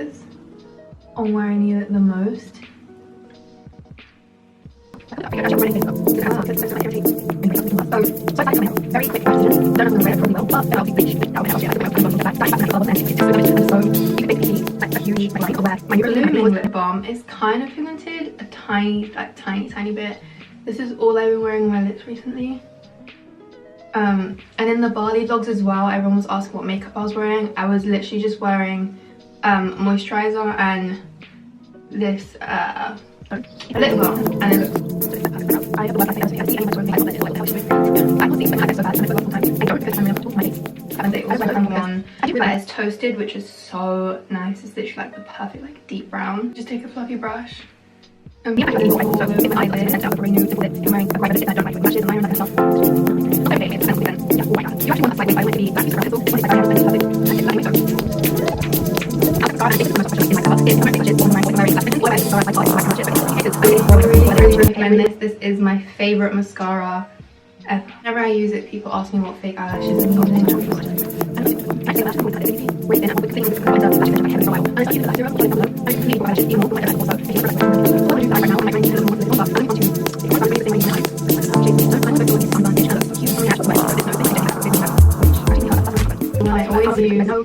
focus on where I need it the most. Blooming lip balm is kind of pigmented a tiny bit. This is all I've been wearing on my lips recently. And in the Bali vlogs as well, everyone was asking what makeup I was wearing. I was literally just wearing moisturizer and this lip balm, and it looks they also have one that is toasted, which is so nice. It's literally like the perfect like deep brown. Just take a fluffy brush and really recommend this. This is my favorite mascara ever. Whenever I use it, people ask me what fake eyelashes I'm using.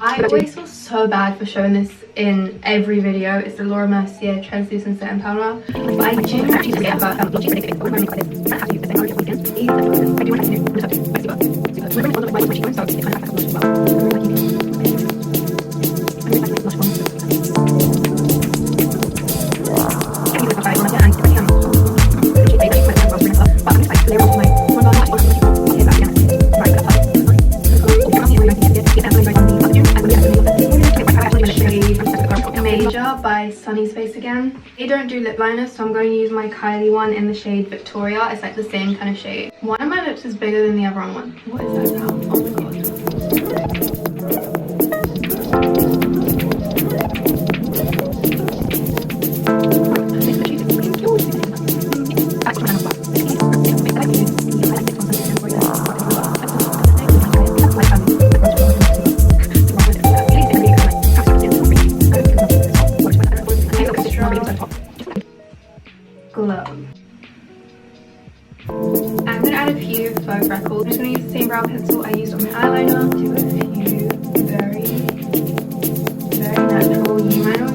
I always feel so bad for showing this in every video. It's the Laura Mercier Translucent Setting Powder. But I do actually forget about by Sunny's Face again. They don't do lip liners, so I'm going to use my Kylie one in the shade Victoria. It's like the same kind of shade. One of my lips is bigger than the other one. What is that now? Oh my god. Glow. I'm going to add a few faux freckles. I'm just going to use the same brown pencil I used on my eyeliner to do a few very natural. You might not